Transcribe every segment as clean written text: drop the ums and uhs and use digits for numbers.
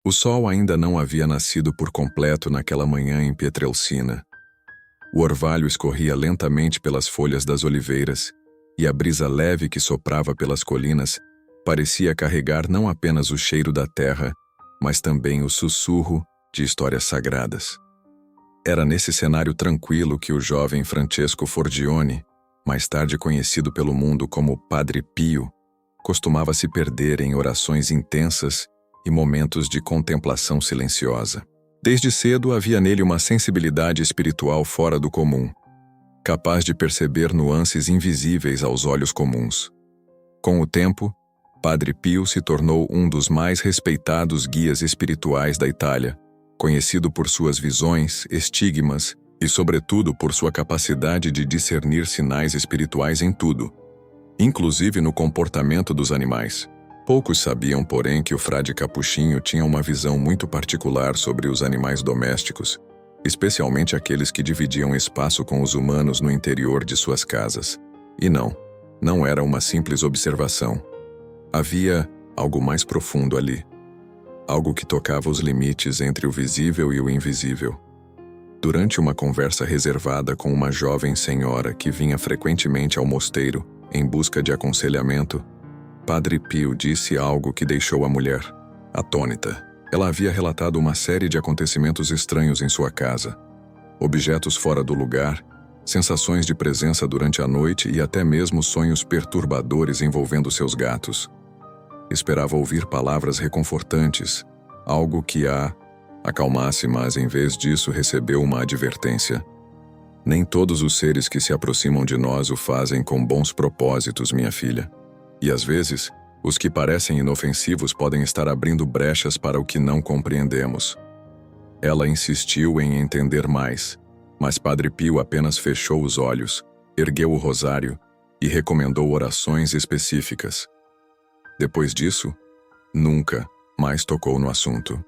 O sol ainda não havia nascido por completo naquela manhã em Pietrelcina. O orvalho escorria lentamente pelas folhas das oliveiras, e a brisa leve que soprava pelas colinas parecia carregar não apenas o cheiro da terra, mas também o sussurro de histórias sagradas. Era nesse cenário tranquilo que o jovem Francesco Forgione, mais tarde conhecido pelo mundo como Padre Pio, costumava se perder em orações intensas e momentos de contemplação silenciosa. Desde cedo havia nele uma sensibilidade espiritual fora do comum, capaz de perceber nuances invisíveis aos olhos comuns. Com o tempo, Padre Pio se tornou um dos mais respeitados guias espirituais da Itália, conhecido por suas visões, estigmas e, sobretudo, por sua capacidade de discernir sinais espirituais em tudo, inclusive no comportamento dos animais. Poucos sabiam, porém, que o frade capuchinho tinha uma visão muito particular sobre os animais domésticos, especialmente aqueles que dividiam espaço com os humanos no interior de suas casas. E não era uma simples observação. Havia algo mais profundo ali. Algo que tocava os limites entre o visível e o invisível. Durante uma conversa reservada com uma jovem senhora que vinha frequentemente ao mosteiro em busca de aconselhamento, Padre Pio disse algo que deixou a mulher atônita. Ela havia relatado uma série de acontecimentos estranhos em sua casa. Objetos fora do lugar, sensações de presença durante a noite e até mesmo sonhos perturbadores envolvendo seus gatos. Esperava ouvir palavras reconfortantes, algo que a acalmasse, mas em vez disso recebeu uma advertência. Nem todos os seres que se aproximam de nós o fazem com bons propósitos, minha filha. E às vezes, os que parecem inofensivos podem estar abrindo brechas para o que não compreendemos. Ela insistiu em entender mais, mas Padre Pio apenas fechou os olhos, ergueu o rosário e recomendou orações específicas. Depois disso, nunca mais tocou no assunto.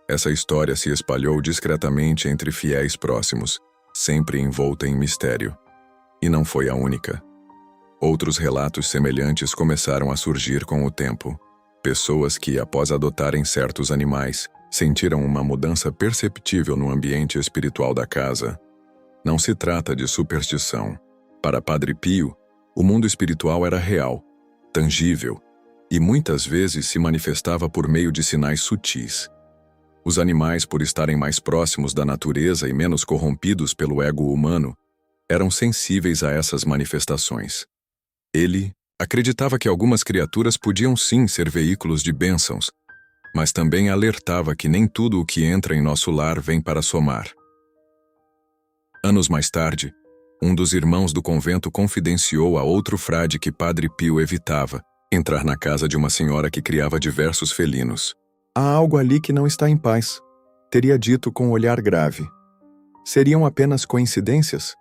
Essa história se espalhou discretamente entre fiéis próximos, sempre envolta em mistério. E não foi a única. Outros relatos semelhantes começaram a surgir com o tempo. Pessoas que, após adotarem certos animais, sentiram uma mudança perceptível no ambiente espiritual da casa. Não se trata de superstição. Para Padre Pio, o mundo espiritual era real, tangível, e muitas vezes se manifestava por meio de sinais sutis. Os animais, por estarem mais próximos da natureza e menos corrompidos pelo ego humano, eram sensíveis a essas manifestações. Ele acreditava que algumas criaturas podiam sim ser veículos de bênçãos, mas também alertava que nem tudo o que entra em nosso lar vem para somar. Anos mais tarde, um dos irmãos do convento confidenciou a outro frade que Padre Pio evitava entrar na casa de uma senhora que criava diversos felinos. Há algo ali que não está em paz, teria dito com um olhar grave. Seriam apenas coincidências?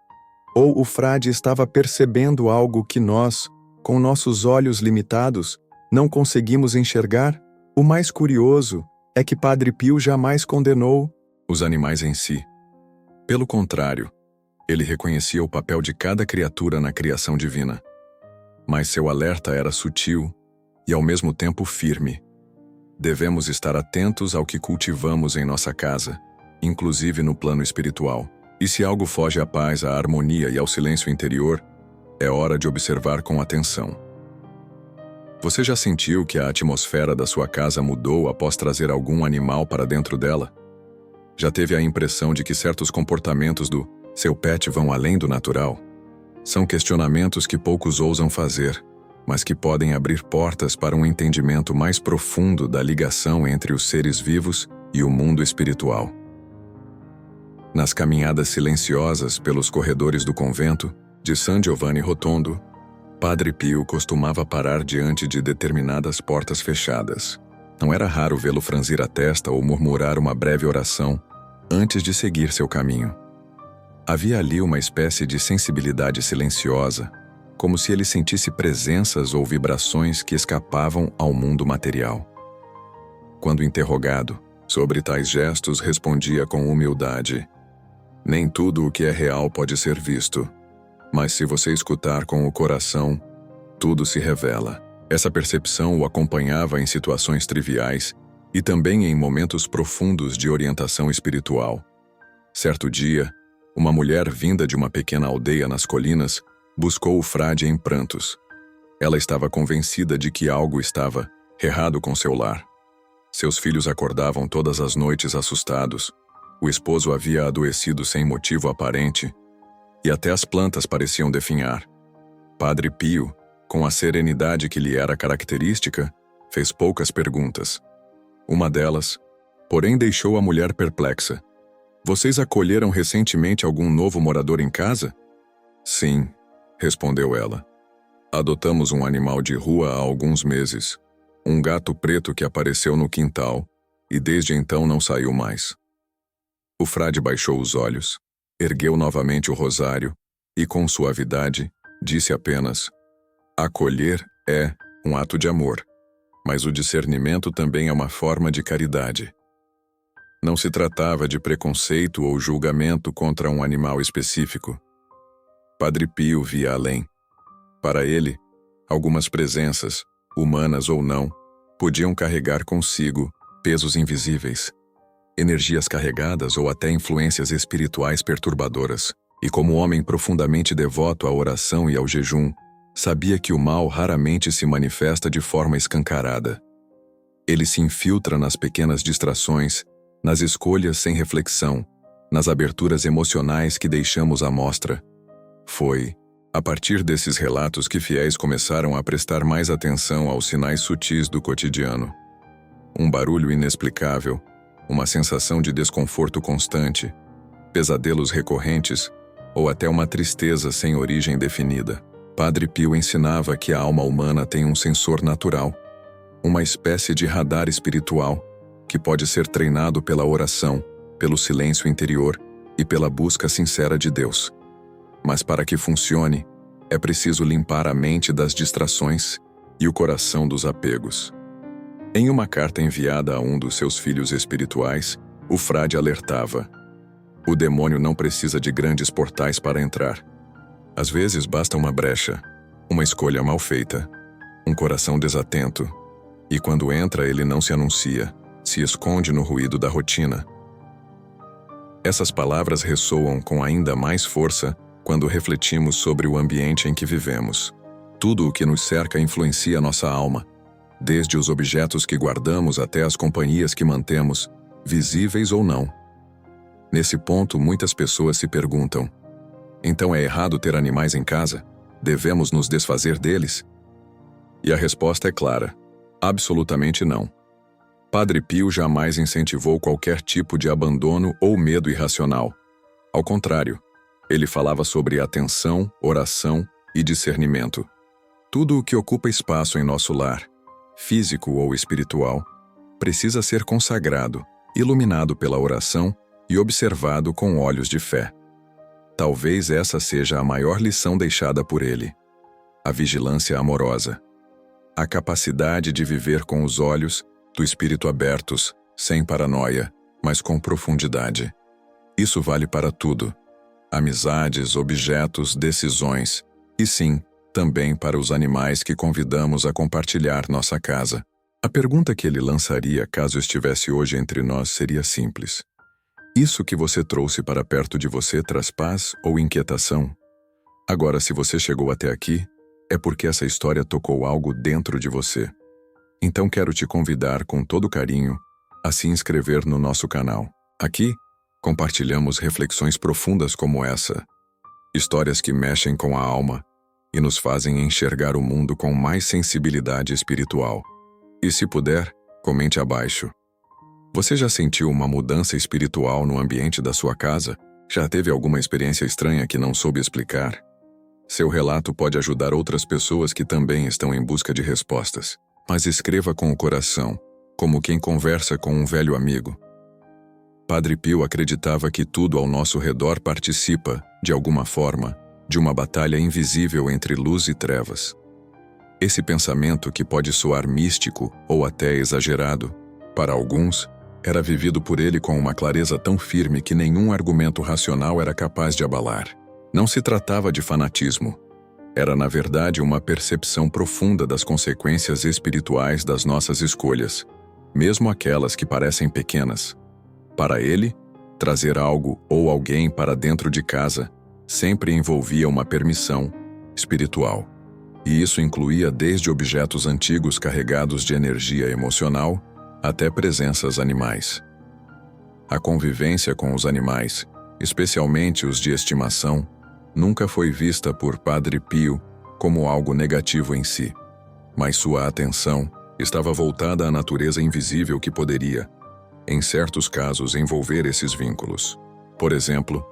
Ou o frade estava percebendo algo que nós, com nossos olhos limitados, não conseguimos enxergar? O mais curioso é que Padre Pio jamais condenou os animais em si. Pelo contrário, ele reconhecia o papel de cada criatura na criação divina. Mas seu alerta era sutil e ao mesmo tempo firme. Devemos estar atentos ao que cultivamos em nossa casa, inclusive no plano espiritual. E se algo foge à paz, à harmonia e ao silêncio interior, é hora de observar com atenção. Você já sentiu que a atmosfera da sua casa mudou após trazer algum animal para dentro dela? Já teve a impressão de que certos comportamentos do seu pet vão além do natural? São questionamentos que poucos ousam fazer, mas que podem abrir portas para um entendimento mais profundo da ligação entre os seres vivos e o mundo espiritual. Nas caminhadas silenciosas pelos corredores do convento de San Giovanni Rotondo, Padre Pio costumava parar diante de determinadas portas fechadas. Não era raro vê-lo franzir a testa ou murmurar uma breve oração antes de seguir seu caminho. Havia ali uma espécie de sensibilidade silenciosa, como se ele sentisse presenças ou vibrações que escapavam ao mundo material. Quando interrogado sobre tais gestos, respondia com humildade: nem tudo o que é real pode ser visto, mas se você escutar com o coração, tudo se revela. Essa percepção o acompanhava em situações triviais e também em momentos profundos de orientação espiritual. Certo dia, uma mulher vinda de uma pequena aldeia nas colinas buscou o frade em prantos. Ela estava convencida de que algo estava errado com seu lar. Seus filhos acordavam todas as noites assustados, o esposo havia adoecido sem motivo aparente, e até as plantas pareciam definhar. Padre Pio, com a serenidade que lhe era característica, fez poucas perguntas. Uma delas, porém, deixou a mulher perplexa. Vocês acolheram recentemente algum novo morador em casa? Sim, respondeu ela. Adotamos um animal de rua há alguns meses, um gato preto que apareceu no quintal, e desde então não saiu mais. O frade baixou os olhos, ergueu novamente o rosário e, com suavidade, disse apenas: acolher é um ato de amor, mas o discernimento também é uma forma de caridade. Não se tratava de preconceito ou julgamento contra um animal específico. Padre Pio via além. Para ele, algumas presenças, humanas ou não, podiam carregar consigo pesos invisíveis, energias carregadas ou até influências espirituais perturbadoras, e como homem profundamente devoto à oração e ao jejum, sabia que o mal raramente se manifesta de forma escancarada. Ele se infiltra nas pequenas distrações, nas escolhas sem reflexão, nas aberturas emocionais que deixamos à mostra. Foi, a partir desses relatos, que fiéis começaram a prestar mais atenção aos sinais sutis do cotidiano. Um barulho inexplicável, uma sensação de desconforto constante, pesadelos recorrentes ou até uma tristeza sem origem definida. Padre Pio ensinava que a alma humana tem um sensor natural, uma espécie de radar espiritual, que pode ser treinado pela oração, pelo silêncio interior e pela busca sincera de Deus. Mas para que funcione, é preciso limpar a mente das distrações e o coração dos apegos. Em uma carta enviada a um dos seus filhos espirituais, o frade alertava: o demônio não precisa de grandes portais para entrar. Às vezes basta uma brecha, uma escolha mal feita, um coração desatento, e quando entra ele não se anuncia, se esconde no ruído da rotina. Essas palavras ressoam com ainda mais força quando refletimos sobre o ambiente em que vivemos. Tudo o que nos cerca influencia nossa alma, desde os objetos que guardamos até as companhias que mantemos, visíveis ou não. Nesse ponto, muitas pessoas se perguntam: então é errado ter animais em casa? Devemos nos desfazer deles? E a resposta é clara: absolutamente não. Padre Pio jamais incentivou qualquer tipo de abandono ou medo irracional. Ao contrário, ele falava sobre atenção, oração e discernimento. Tudo o que ocupa espaço em nosso lar, físico ou espiritual, precisa ser consagrado, iluminado pela oração e observado com olhos de fé. Talvez essa seja a maior lição deixada por ele: a vigilância amorosa. A capacidade de viver com os olhos do espírito abertos, sem paranoia, mas com profundidade. Isso vale para tudo: amizades, objetos, decisões, e sim, também para os animais que convidamos a compartilhar nossa casa. A pergunta que ele lançaria caso estivesse hoje entre nós seria simples: isso que você trouxe para perto de você traz paz ou inquietação? Agora, se você chegou até aqui, é porque essa história tocou algo dentro de você. Então quero te convidar com todo carinho a se inscrever no nosso canal. Aqui, compartilhamos reflexões profundas como essa, histórias que mexem com a alma e nos fazem enxergar o mundo com mais sensibilidade espiritual. E se puder, comente abaixo. Você já sentiu uma mudança espiritual no ambiente da sua casa? Já teve alguma experiência estranha que não soube explicar? Seu relato pode ajudar outras pessoas que também estão em busca de respostas. Mas escreva com o coração, como quem conversa com um velho amigo. Padre Pio acreditava que tudo ao nosso redor participa, de alguma forma, de uma batalha invisível entre luz e trevas. Esse pensamento, que pode soar místico ou até exagerado, para alguns, era vivido por ele com uma clareza tão firme que nenhum argumento racional era capaz de abalar. Não se tratava de fanatismo. Era, na verdade, uma percepção profunda das consequências espirituais das nossas escolhas. mesmo aquelas que parecem pequenas. Para ele, trazer algo ou alguém para dentro de casa sempre envolvia uma permissão espiritual. E isso incluía desde objetos antigos carregados de energia emocional até presenças animais. A convivência com os animais, especialmente os de estimação, nunca foi vista por Padre Pio como algo negativo em si, mas sua atenção estava voltada à natureza invisível que poderia, em certos casos, envolver esses vínculos. Por exemplo,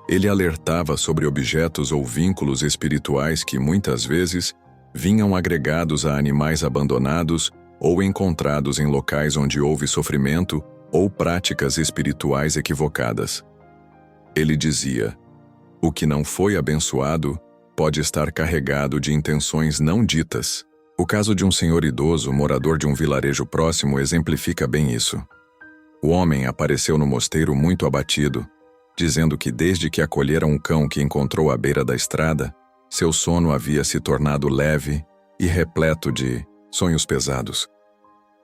ele alertava sobre objetos ou vínculos espirituais que muitas vezes vinham agregados a animais abandonados ou encontrados em locais onde houve sofrimento ou práticas espirituais equivocadas. Ele dizia: o que não foi abençoado pode estar carregado de intenções não ditas. O caso de um senhor idoso, morador de um vilarejo próximo, exemplifica bem isso. O homem apareceu no mosteiro muito abatido, dizendo que desde que acolhera um cão que encontrou à beira da estrada, seu sono havia se tornado leve e repleto de sonhos pesados.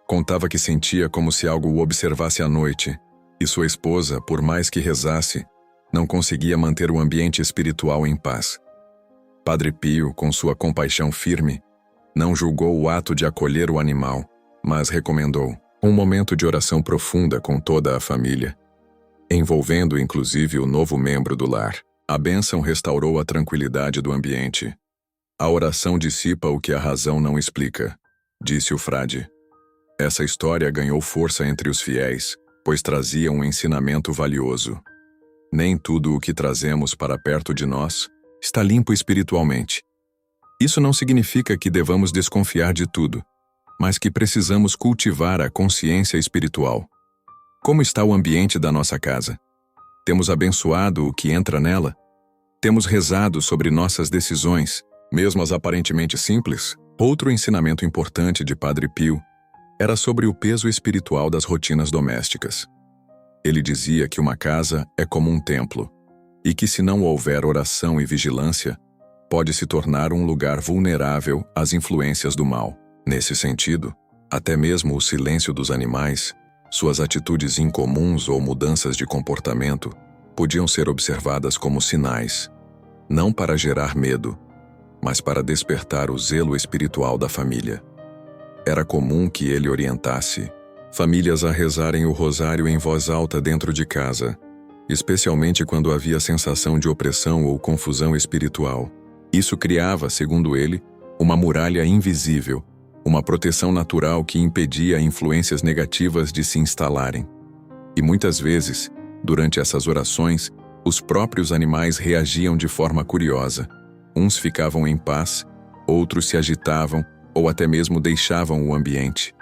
Contava que sentia como se algo o observasse à noite, e sua esposa, por mais que rezasse, não conseguia manter o ambiente espiritual em paz. Padre Pio, com sua compaixão firme, não julgou o ato de acolher o animal, mas recomendou um momento de oração profunda com toda a família, envolvendo inclusive o novo membro do lar. A bênção restaurou a tranquilidade do ambiente. A oração dissipa o que a razão não explica, disse o frade. Essa história ganhou força entre os fiéis, pois trazia um ensinamento valioso. Nem tudo o que trazemos para perto de nós está limpo espiritualmente. Isso não significa que devamos desconfiar de tudo, mas que precisamos cultivar a consciência espiritual. Como está o ambiente da nossa casa? Temos abençoado o que entra nela? Temos rezado sobre nossas decisões, mesmo as aparentemente simples? Outro ensinamento importante de Padre Pio era sobre o peso espiritual das rotinas domésticas. Ele dizia que uma casa é como um templo, e que se não houver oração e vigilância, pode se tornar um lugar vulnerável às influências do mal. Nesse sentido, até mesmo o silêncio dos animais, suas atitudes incomuns ou mudanças de comportamento, podiam ser observadas como sinais, não para gerar medo, mas para despertar o zelo espiritual da família. Era comum que ele orientasse famílias a rezarem o rosário em voz alta dentro de casa, especialmente quando havia sensação de opressão ou confusão espiritual. Isso criava, segundo ele, uma muralha invisível, uma proteção natural que impedia influências negativas de se instalarem. E muitas vezes, durante essas orações, os próprios animais reagiam de forma curiosa. Uns ficavam em paz, outros se agitavam ou até mesmo deixavam o ambiente.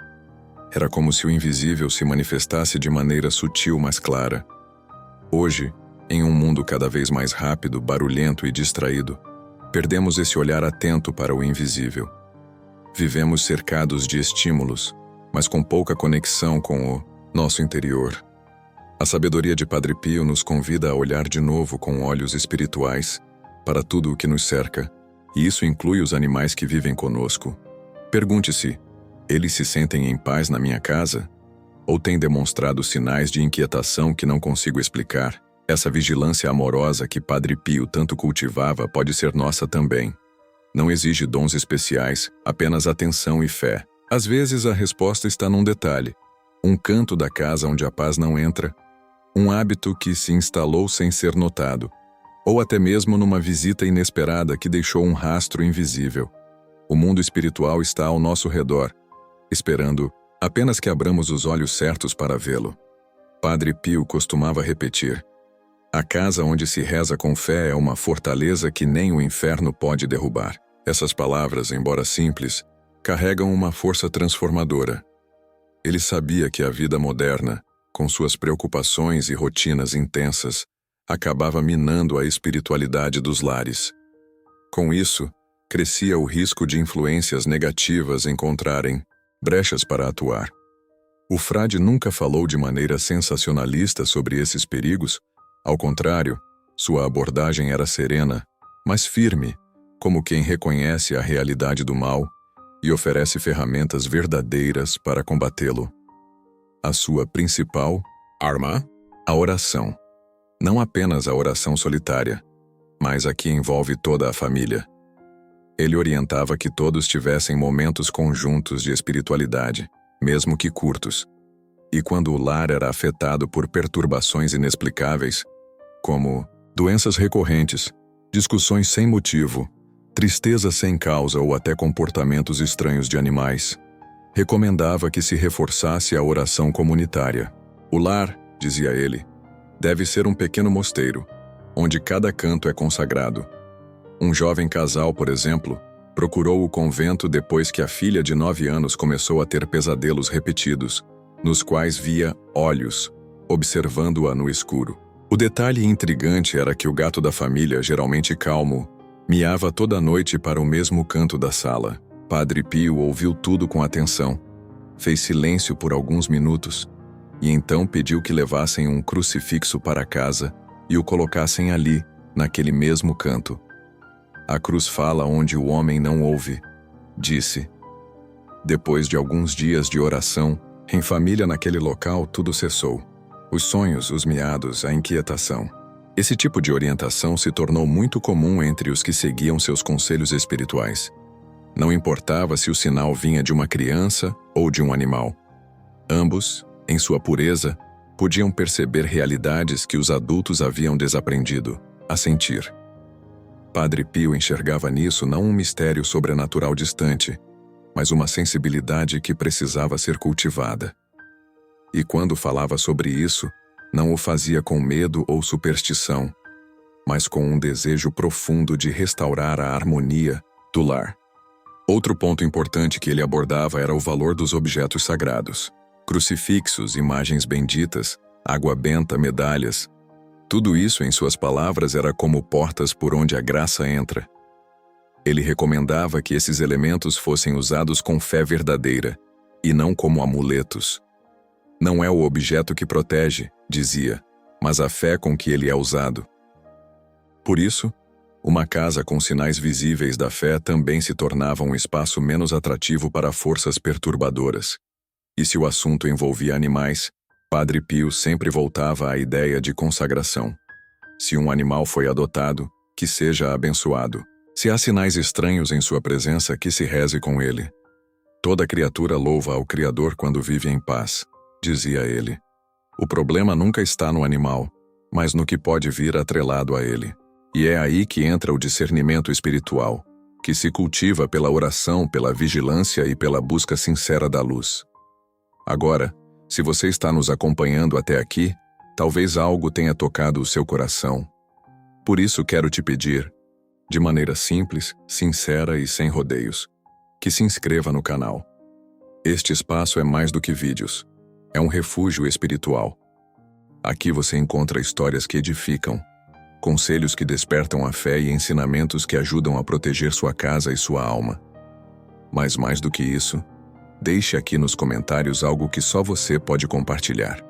Era como se o invisível se manifestasse de maneira sutil, mas clara. Hoje, em um mundo cada vez mais rápido, barulhento e distraído, perdemos esse olhar atento para o invisível. Vivemos cercados de estímulos, mas com pouca conexão com o nosso interior. A sabedoria de Padre Pio nos convida a olhar de novo com olhos espirituais para tudo o que nos cerca, e isso inclui os animais que vivem conosco. Pergunte-se: eles se sentem em paz na minha casa? Ou têm demonstrado sinais de inquietação que não consigo explicar? Essa vigilância amorosa que Padre Pio tanto cultivava pode ser nossa também. Não exige dons especiais, apenas atenção e fé. Às vezes a resposta está num detalhe: um canto da casa onde a paz não entra, um hábito que se instalou sem ser notado, ou até mesmo numa visita inesperada que deixou um rastro invisível. O mundo espiritual está ao nosso redor, esperando apenas que abramos os olhos certos para vê-lo. Padre Pio costumava repetir: a casa onde se reza com fé é uma fortaleza que nem o inferno pode derrubar. Essas palavras, embora simples, carregam uma força transformadora. Ele sabia que a vida moderna, com suas preocupações e rotinas intensas, acabava minando a espiritualidade dos lares. Com isso, crescia o risco de influências negativas encontrarem brechas para atuar. O frade nunca falou de maneira sensacionalista sobre esses perigos. Ao contrário, sua abordagem era serena, mas firme, como quem reconhece a realidade do mal e oferece ferramentas verdadeiras para combatê-lo. A sua principal arma? A oração. Não apenas a oração solitária, mas a que envolve toda a família. Ele orientava que todos tivessem momentos conjuntos de espiritualidade, mesmo que curtos. E quando o lar era afetado por perturbações inexplicáveis, como doenças recorrentes, discussões sem motivo, tristeza sem causa ou até comportamentos estranhos de animais, recomendava que se reforçasse a oração comunitária. O lar, dizia ele, deve ser um pequeno mosteiro, onde cada canto é consagrado. Um jovem casal, por exemplo, procurou o convento depois que a filha de 9 anos começou a ter pesadelos repetidos, nos quais via olhos, observando-a no escuro. O detalhe intrigante era que o gato da família, geralmente calmo, miava toda noite para o mesmo canto da sala. Padre Pio ouviu tudo com atenção, fez silêncio por alguns minutos, e então pediu que levassem um crucifixo para casa e o colocassem ali, naquele mesmo canto. A cruz fala onde o homem não ouve, disse. Depois de alguns dias de oração, em família naquele local tudo cessou. Os sonhos, os miados, a inquietação. Esse tipo de orientação se tornou muito comum entre os que seguiam seus conselhos espirituais. Não importava se o sinal vinha de uma criança ou de um animal. Ambos, em sua pureza, podiam perceber realidades que os adultos haviam desaprendido a sentir. Padre Pio enxergava nisso não um mistério sobrenatural distante, mas uma sensibilidade que precisava ser cultivada. E quando falava sobre isso, não o fazia com medo ou superstição, mas com um desejo profundo de restaurar a harmonia do lar. Outro ponto importante que ele abordava era o valor dos objetos sagrados. Crucifixos, imagens benditas, água benta, medalhas. Tudo isso, em suas palavras, era como portas por onde a graça entra. Ele recomendava que esses elementos fossem usados com fé verdadeira, e não como amuletos. Não é o objeto que protege, dizia, mas a fé com que ele é usado. Por isso, uma casa com sinais visíveis da fé também se tornava um espaço menos atrativo para forças perturbadoras. E se o assunto envolvia animais, Padre Pio sempre voltava à ideia de consagração. Se um animal foi adotado, que seja abençoado. Se há sinais estranhos em sua presença, que se reze com ele. Toda criatura louva ao Criador quando vive em paz, dizia ele. O problema nunca está no animal, mas no que pode vir atrelado a ele. E é aí que entra o discernimento espiritual, que se cultiva pela oração, pela vigilância e pela busca sincera da luz. Agora, se você está nos acompanhando até aqui, talvez algo tenha tocado o seu coração. Por isso quero te pedir, de maneira simples, sincera e sem rodeios, que se inscreva no canal. Este espaço é mais do que vídeos. É um refúgio espiritual. Aqui você encontra histórias que edificam, conselhos que despertam a fé e ensinamentos que ajudam a proteger sua casa e sua alma. Mas mais do que isso, deixe aqui nos comentários algo que só você pode compartilhar.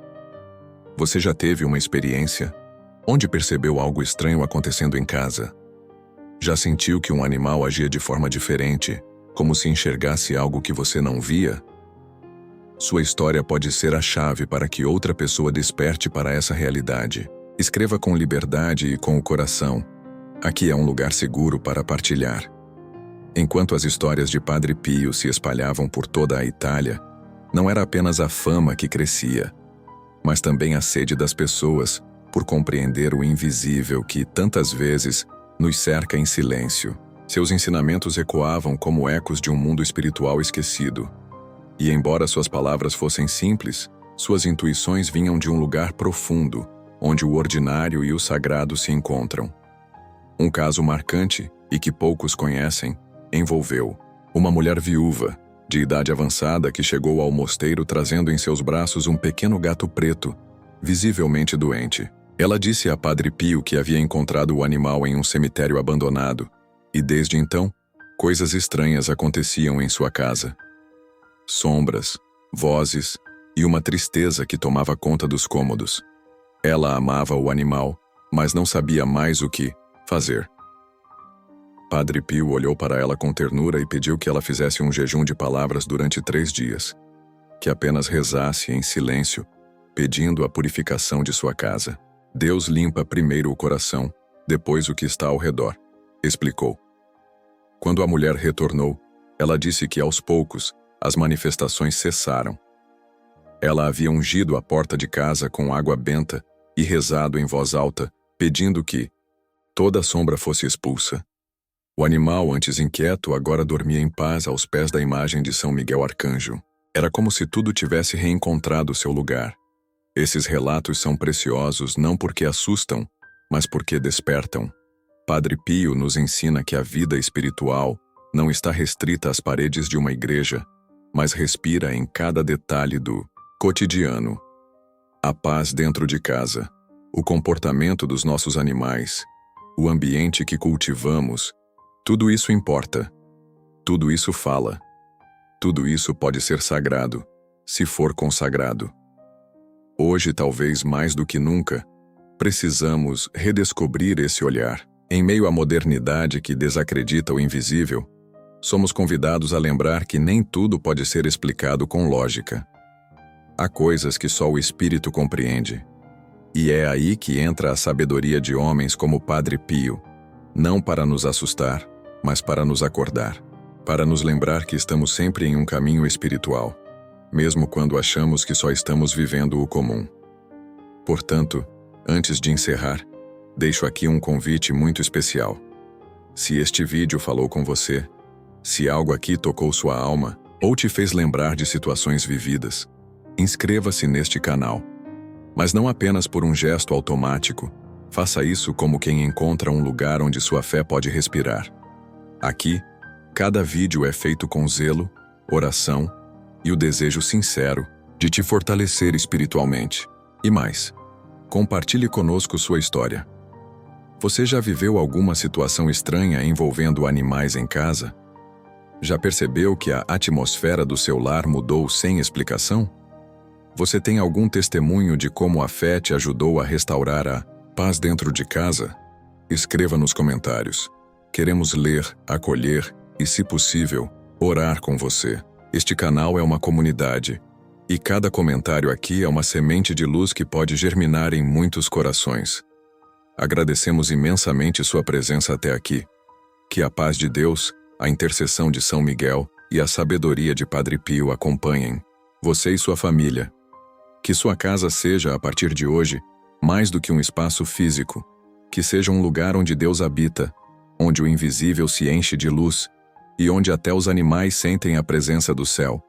Você já teve uma experiência onde percebeu algo estranho acontecendo em casa? Já sentiu que um animal agia de forma diferente, como se enxergasse algo que você não via? Sua história pode ser a chave para que outra pessoa desperte para essa realidade. Escreva com liberdade e com o coração. Aqui é um lugar seguro para partilhar. Enquanto as histórias de Padre Pio se espalhavam por toda a Itália, não era apenas a fama que crescia, mas também a sede das pessoas por compreender o invisível que, tantas vezes, nos cerca em silêncio. Seus ensinamentos ecoavam como ecos de um mundo espiritual esquecido. E embora suas palavras fossem simples, suas intuições vinham de um lugar profundo, onde o ordinário e o sagrado se encontram. Um caso marcante, e que poucos conhecem, envolveu uma mulher viúva, de idade avançada, que chegou ao mosteiro trazendo em seus braços um pequeno gato preto, visivelmente doente. Ela disse a Padre Pio que havia encontrado o animal em um cemitério abandonado, e desde então, coisas estranhas aconteciam em sua casa. Sombras, vozes e uma tristeza que tomava conta dos cômodos. Ela amava o animal, mas não sabia mais o que fazer. Padre Pio olhou para ela com ternura e pediu que ela fizesse um jejum de palavras durante 3 dias. que apenas rezasse em silêncio, pedindo a purificação de sua casa. Deus limpa primeiro o coração, depois o que está ao redor, explicou. Quando a mulher retornou, ela disse que aos poucos as manifestações cessaram. Ela havia ungido a porta de casa com água benta e rezado em voz alta, pedindo que toda sombra fosse expulsa. O animal, antes inquieto, agora dormia em paz aos pés da imagem de São Miguel Arcanjo. Era como se tudo tivesse reencontrado seu lugar. Esses relatos são preciosos não porque assustam, mas porque despertam. Padre Pio nos ensina que a vida espiritual não está restrita às paredes de uma igreja, mas respira em cada detalhe do cotidiano. A paz dentro de casa, o comportamento dos nossos animais, o ambiente que cultivamos, tudo isso importa. Tudo isso fala. Tudo isso pode ser sagrado, se for consagrado. Hoje, talvez mais do que nunca, precisamos redescobrir esse olhar. Em meio à modernidade que desacredita o invisível, somos convidados a lembrar que nem tudo pode ser explicado com lógica. Há coisas que só o Espírito compreende. E é aí que entra a sabedoria de homens como o Padre Pio, não para nos assustar, mas para nos acordar, para nos lembrar que estamos sempre em um caminho espiritual, mesmo quando achamos que só estamos vivendo o comum. Portanto, antes de encerrar, deixo aqui um convite muito especial. Se este vídeo falou com você, se algo aqui tocou sua alma ou te fez lembrar de situações vividas, inscreva-se neste canal. Mas não apenas por um gesto automático, faça isso como quem encontra um lugar onde sua fé pode respirar. Aqui, cada vídeo é feito com zelo, oração e o desejo sincero de te fortalecer espiritualmente. E mais, compartilhe conosco sua história. Você já viveu alguma situação estranha envolvendo animais em casa? Já percebeu que a atmosfera do seu lar mudou sem explicação? Você tem algum testemunho de como a fé te ajudou a restaurar a paz dentro de casa? Escreva nos comentários. Queremos ler, acolher e, se possível, orar com você. Este canal é uma comunidade, e cada comentário aqui é uma semente de luz que pode germinar em muitos corações. Agradecemos imensamente sua presença até aqui. Que a paz de Deus, a intercessão de São Miguel e a sabedoria de Padre Pio acompanhem você e sua família. Que sua casa seja, a partir de hoje, mais do que um espaço físico, que seja um lugar onde Deus habita, onde o invisível se enche de luz e onde até os animais sentem a presença do céu.